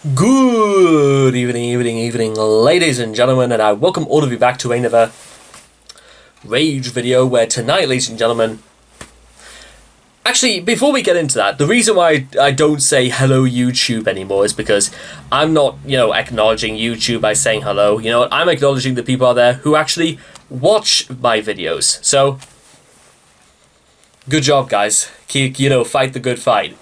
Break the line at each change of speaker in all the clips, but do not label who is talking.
Good evening, ladies and gentlemen, and I welcome all of you back to another Rage video, where tonight, ladies and gentlemen... Actually, before we get into that, the reason why I don't say hello YouTube anymore is because I'm not, acknowledging YouTube by saying hello. I'm acknowledging the people out there who actually watch my videos. So, good job, guys. Keep, fight the good fight.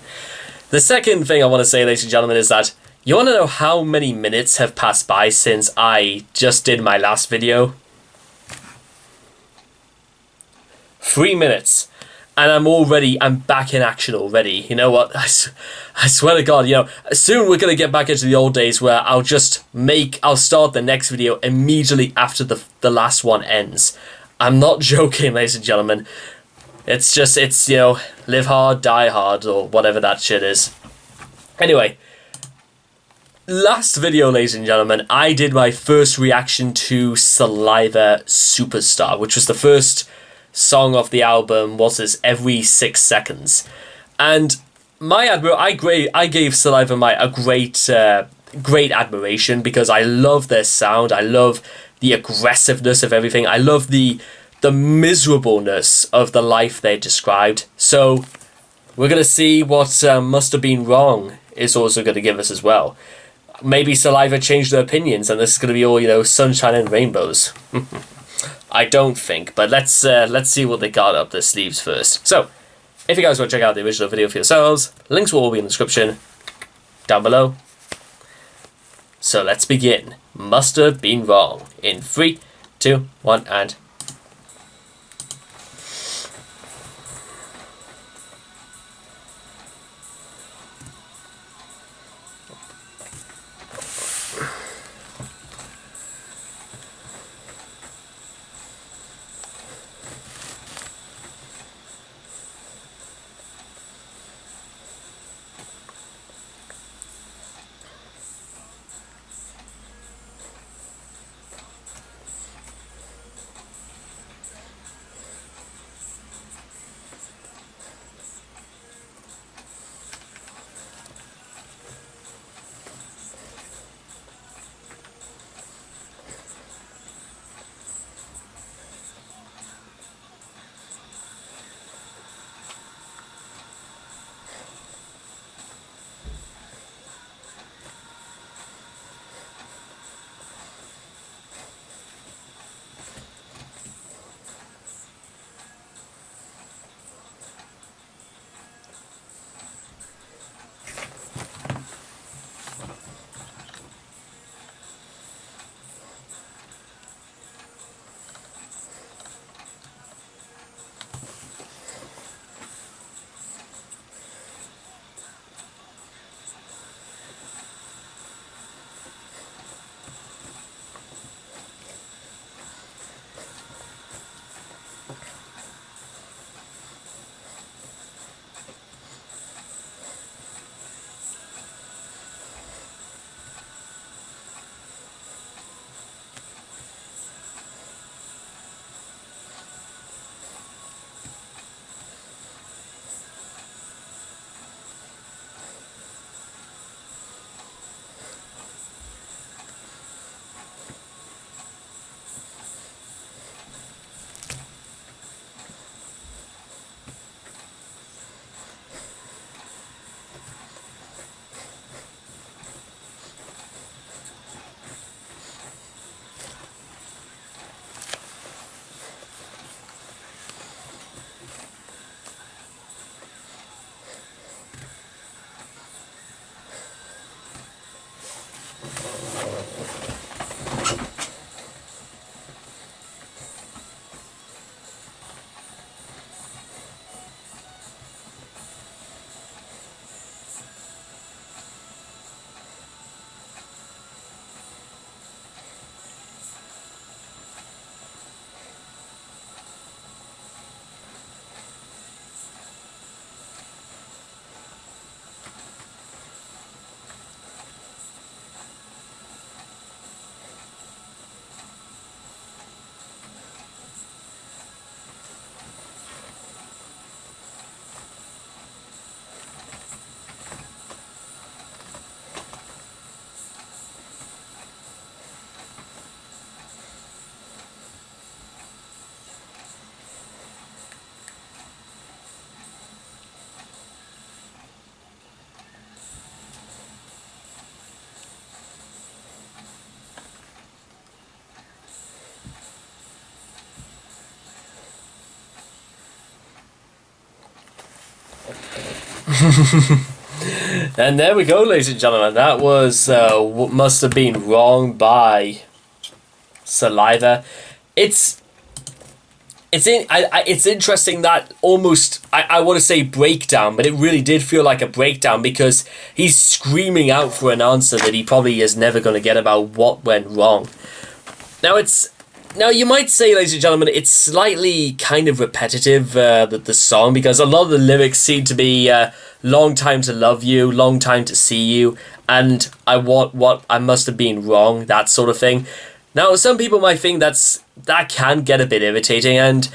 The second thing I want to say, ladies and gentlemen, is that you want to know how many minutes have passed by since I just did my last video? 3 minutes. And I'm back in action already. You know what? I swear to God, soon we're going to get back into the old days where I'll start the next video immediately after the last one ends. I'm not joking, ladies and gentlemen. It's live hard, die hard, or whatever that shit is. Anyway. Last video, ladies and gentlemen, I did my first reaction to Saliva Superstar, which was the first song off the album, Every 6 Seconds. And I gave Saliva a great admiration, because I love their sound, I love the aggressiveness of everything, I love the miserableness of the life they described. So, we're going to see what Must Have Been Wrong is also going to give us as well. Maybe Saliva changed their opinions and this is going to be all, sunshine and rainbows. I don't think, but let's see what they got up their sleeves first. So, if you guys want to check out the original video for yourselves, links will all be in the description down below. So let's begin. Must Have Been Wrong. In 3, 2, 1, and... And there we go, ladies and gentlemen. That was what must have been wrong by Saliva. It's interesting that almost I want to say breakdown, but it really did feel like a breakdown because he's screaming out for an answer that he probably is never going to get about what went wrong. Now you might say, ladies and gentlemen, it's slightly kind of repetitive, the song, because a lot of the lyrics seem to be long time to love you, long time to see you, and what I must have been wrong, that sort of thing. Now, some people might think that can get a bit irritating, and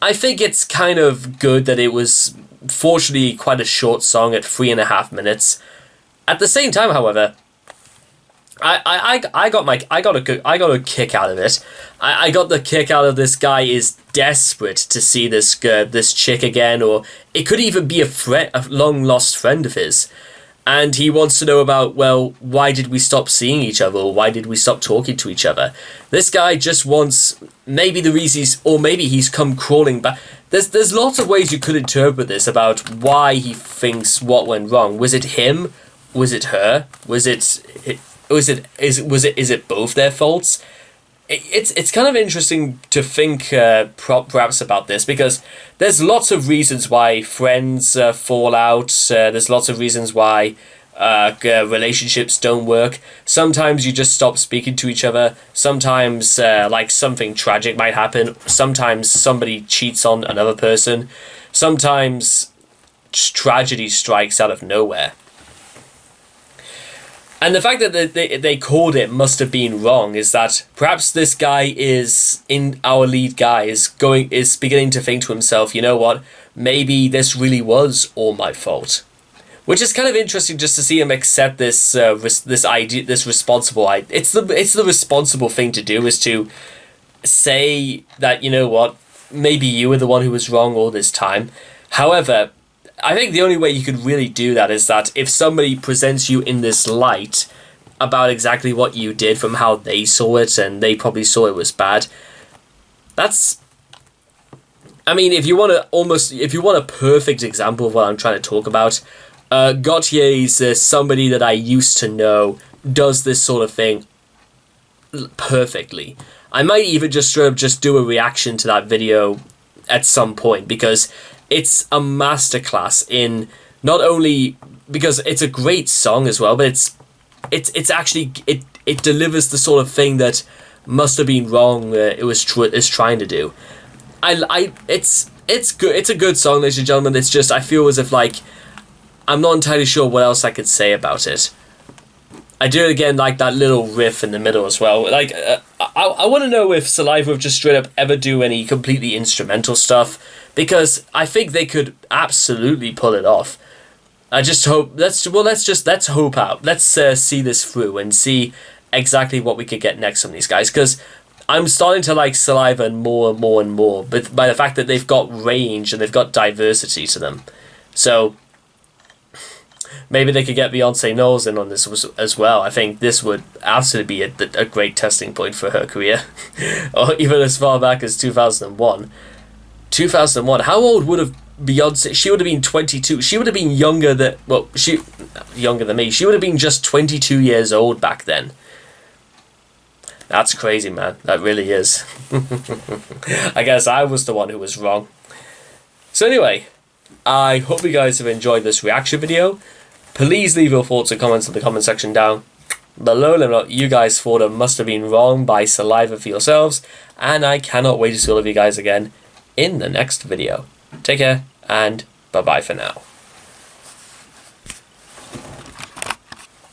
I think it's kind of good that it was, fortunately, quite a short song at 3.5 minutes. At the same time, however, I got a kick out of it. I got the kick out of this guy is desperate to see this chick again, or it could even be a long lost friend of his. And he wants to know about, well, why did we stop seeing each other? Or why did we stop talking to each other? This guy just wants, maybe the reasons, or maybe he's come crawling back. There's lots of ways you could interpret this about why he thinks what went wrong. Was it him? Was it her? Is it both their faults? It's kind of interesting to think perhaps about this, because there's lots of reasons why friends fall out. There's lots of reasons why relationships don't work. Sometimes you just stop speaking to each other. Sometimes like something tragic might happen. Sometimes somebody cheats on another person. Sometimes tragedy strikes out of nowhere. And the fact that they called it must have been wrong is that perhaps this guy our lead guy is beginning to think to himself, you know what, maybe this really was all my fault. Which is kind of interesting just to see him accept this idea, this responsible idea. It's the responsible thing to do, is to say that, you know what, maybe you were the one who was wrong all this time. However, I think the only way you could really do that is that if somebody presents you in this light about exactly what you did from how they saw it, and they probably saw it was bad, I mean, if you want a perfect example of what I'm trying to talk about, Gautier's somebody that I used to know does this sort of thing perfectly. I might even just do a reaction to that video at some point, because it's a masterclass in not only because it's a great song as well, but it's actually it delivers the sort of thing that Must Have Been Wrong is trying to do. It's good. It's a good song, ladies and gentlemen. It's just I feel as if I'm not entirely sure what else I could say about it. I do again like that little riff in the middle as well. I want to know if Saliva would just straight up ever do any completely instrumental stuff, because I think they could absolutely pull it off. I just hope let's hope out. Let's see this through and see exactly what we could get next from these guys, because I'm starting to like Saliva more and more and more, but by the fact that they've got range and they've got diversity to them. So maybe they could get Beyonce Knowles in on this as well. I think this would absolutely be a great testing point for her career. Or even as far back as 2001. 2001. How old would have Beyonce? She would have been 22. She would have been younger than me. She would have been just 22 years old back then. That's crazy, man. That really is. I guess I was the one who was wrong. So anyway, I hope you guys have enjoyed this reaction video. Please leave your thoughts and comments in the comment section down below. Let me know what you guys thought of Must Have Been Wrong by Saliva for yourselves. And I cannot wait to see all of you guys again in the next video. Take care, and bye-bye for now.